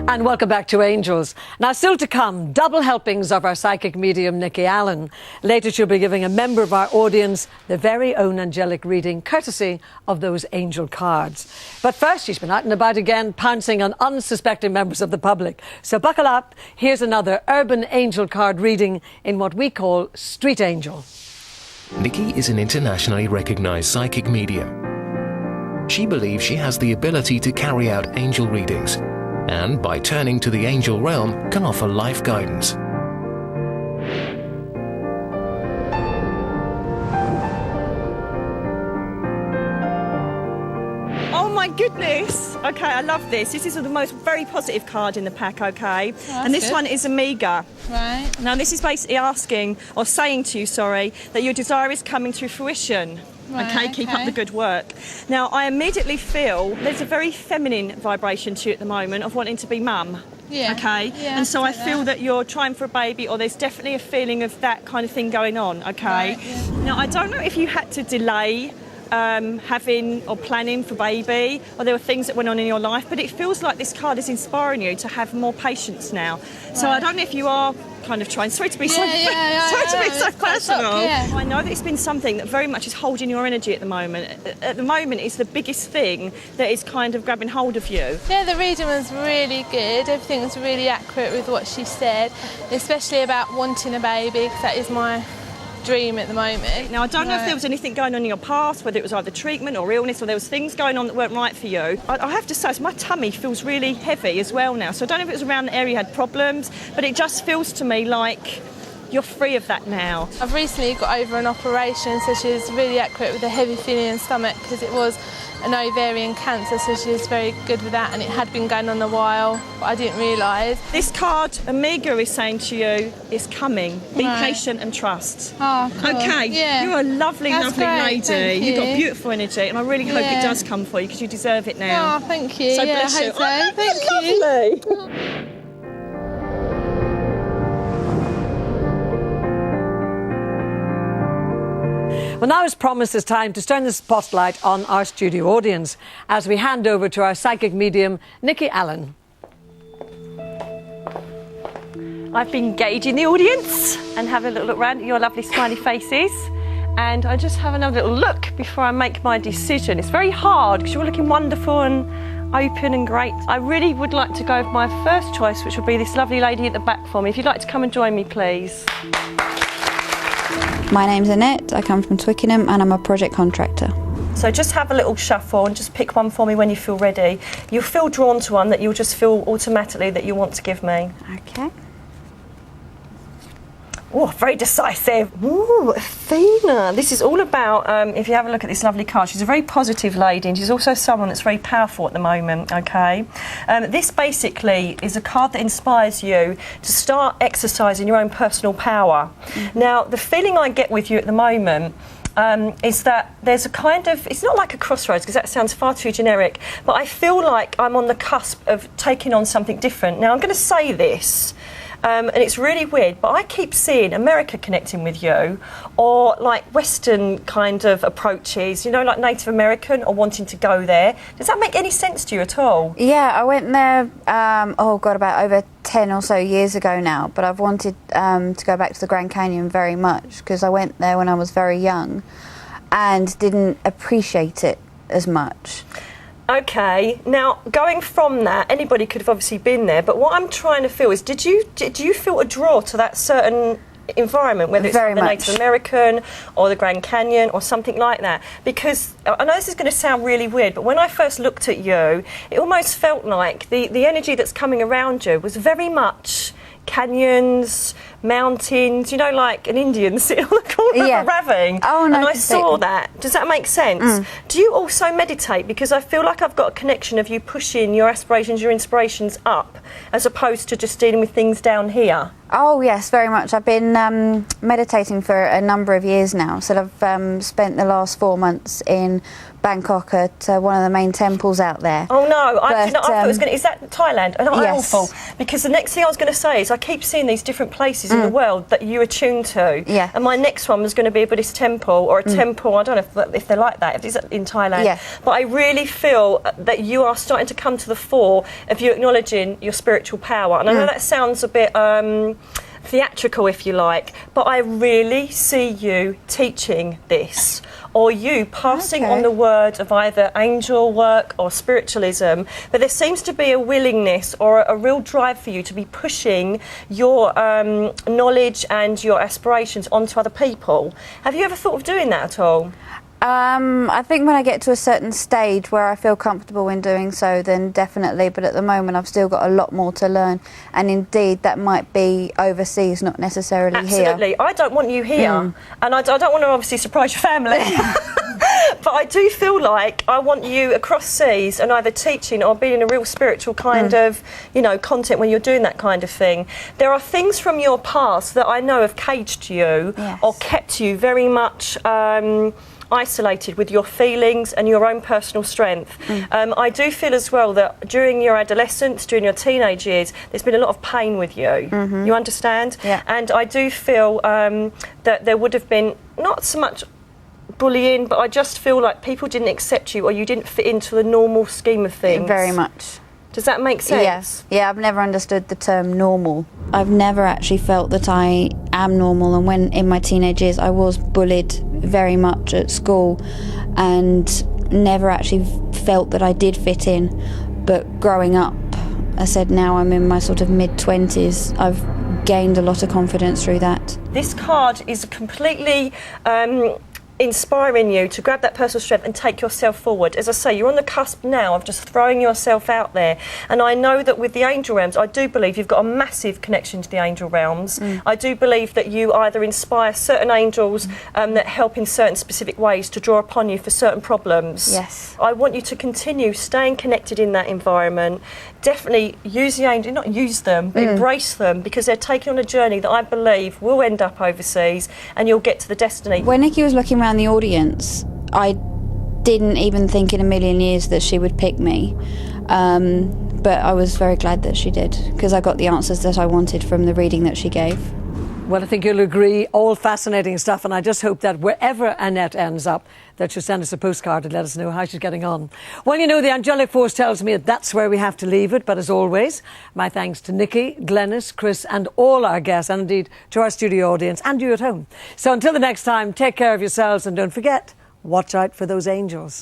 And welcome back to Angels. Now, still to come, double helpings of our psychic medium, Nicky Alan. Later, she'll be giving a member of our audience their very own angelic reading, courtesy of those angel cards. But first, she's been out and about again, pouncing on unsuspecting members of the public. So buckle up. Here's another urban angel card reading in what we call Street Angel. Nicky is an internationally recognised psychic medium. She believes she has the ability to carry out angel readings, and by turning to the angel realm can offer life guidance. Oh my goodness! Okay, I love this. This is the most very positive card in the pack, okay? Oh, and this good. one is Amiga. Right. Now this is basically asking, or saying to you, sorry, that your desire is coming to fruition. Right, Okay, keep up okay. the good work. Now, I immediately feel there's a very feminine vibration to you at the moment of wanting to be mum. Yeah. Okay? Yeah, and so I get feel that. that you're trying for a baby, or there's definitely a feeling of that kind of thing going on, okay? Right, yeah. Now, I don't know if you had to delay having or planning for baby, or there were things that went on in your life, but it feels like this card is inspiring you to have more patience now. So I Right. don't know if you are kind of trying, sorry to be so Yeah, yeah, sorry to be so it's quite a shock, personal. yeah. I know that it's been something that very much is holding your energy at the moment. At the moment, it's the biggest thing that is kind of grabbing hold of you. Yeah, the reading was really good. Everything was really accurate with what she said, especially about wanting a baby, because that is my dream at the moment. Now, I don't know if there was anything going on in your past, whether it was either treatment or illness, or there was things going on that weren't right for you. I have to say, my tummy feels really heavy as well now, so I don't know if it was around the area you had problems, but it just feels to me like you're free of that now. I've recently got over an operation, so she was really accurate with a heavy feeling in the stomach, because it was an ovarian cancer, so she was very good with that, and it had been going on a while, but I didn't realise. This card, Amiga, is saying to you, it's coming. Be Right. patient and trust. Oh, cool. Okay, Yeah. you're a lovely, That's lovely great, lady. thank You've got you. beautiful energy, and I really hope Yeah. it does come for you, because you deserve it now. Oh, thank you. So yeah, bless I you. hope so. Oh, Thank you. lovely. Well, now, as promised, it's time to turn the spotlight on our studio audience as we hand over to our psychic medium, Nicky Alan. I've been gauging the audience and having a little look around at your lovely smiley faces. And I just have another little look before I make my decision. It's very hard because you're looking wonderful and open and great. I really would like to go with my first choice, which would be this lovely lady at the back for me. If you'd like to come and join me, please. My name's Annette, I come from Twickenham and I'm a project contractor. So just have a little shuffle and just pick one for me when you feel ready. You'll feel drawn to one that you'll just feel automatically that you want to give me. Okay. Oh, very decisive. Ooh, Athena. This is all about, if you have a look at this lovely card, she's a very positive lady, and she's also someone that's very powerful at the moment, okay? This basically is a card that inspires you to start exercising your own personal power. Mm-hmm. Now, the feeling I get with you at the moment is that there's a kind of, it's not like a crossroads because that sounds far too generic, but I feel like I'm on the cusp of taking on something different. Now, I'm going to say this. And it's really weird, but I keep seeing America connecting with you, or like Western kind of approaches, you know, like Native American or wanting to go there. Does that make any sense to you at all? Yeah, I went there, about over 10 or so years ago now, but I've wanted to go back to the Grand Canyon very much because I went there when I was very young and didn't appreciate it as much. Okay, now going from that, anybody could have obviously been there, but what I'm trying to feel is, do you feel a draw to that certain environment, whether it's Very the much. Native American or the Grand Canyon or something like that? Because I know this is going to sound really weird, but when I first looked at you, it almost felt like the energy that's coming around you was very much canyons, mountains, you know, like an Indian sitting on the corner Yeah. of a ravine. Oh, no, and I saw completely. that. Does that make sense? Do you also meditate? Because I feel like I've got a connection of you pushing your aspirations, your inspirations up, as opposed to just dealing with things down here. Oh yes, very much. I've been meditating for a number of years now, so I've spent the last 4 months in Bangkok at one of the main temples out there. Oh no, I But, thought it was going to... Is that Thailand? Oh, yes. awful. Because the next thing I was going to say is I keep seeing these different places in the world that you attune to. Yeah. And my next one was going to be a Buddhist temple or a temple, I don't know if they're like that, if it's in Thailand. Yeah. But I really feel that you are starting to come to the fore of you acknowledging your spiritual power. And I know that sounds a bit... theatrical, if you like, but I really see you teaching this, or you passing on the word of either angel work or spiritualism, but there seems to be a willingness or a real drive for you to be pushing your knowledge and your aspirations onto other people. Have you ever thought of doing that at all? I think when I get to a certain stage where I feel comfortable in doing so, then definitely, but at the moment I've still got a lot more to learn, and indeed that might be overseas, not necessarily here. Absolutely. I don't want you here, and I don't want to obviously surprise your family, but I do feel like I want you across seas and either teaching or being a real spiritual kind of, you know, content when you're doing that kind of thing. There are things from your past that I know have caged you or kept you very much... isolated with your feelings and your own personal strength. I do feel as well that during your adolescence, during your teenage years, there's been a lot of pain with you. You understand? Yeah. And I do feel that there would have been not so much bullying, but I just feel like people didn't accept you or you didn't fit into the normal scheme of things. Very much. Does that make sense? Yes. Yeah, I've never understood the term normal. I've never actually felt that I am normal, and when in my teenage years I was bullied very much at school and never actually felt that I did fit in. But growing up, I said now I'm in my sort of mid-20s, I've gained a lot of confidence through that. This card is completely... inspiring you to grab that personal strength and take yourself forward. As I say, you're on the cusp now of just throwing yourself out there, and I know that with the angel realms, I do believe you've got a massive connection to the angel realms. I do believe that you either inspire certain angels that help in certain specific ways to draw upon you for certain problems. Yes. I want you to continue staying connected in that environment. Definitely use the angel, not use them, but embrace them, because they're taking on a journey that I believe will end up overseas and you'll get to the destiny. When Nicky was looking around the audience, I didn't even think in a million years that she would pick me. But I was very glad that she did, because I got the answers that I wanted from the reading that she gave. Well, I think you'll agree, all fascinating stuff, and I just hope that wherever Annette ends up, that she'll send us a postcard and let us know how she's getting on. Well, you know, the angelic force tells me that that's where we have to leave it, but as always, my thanks to Nicky, Glenys, Chris and all our guests, and indeed to our studio audience and you at home. So until the next time, take care of yourselves and don't forget, watch out for those angels.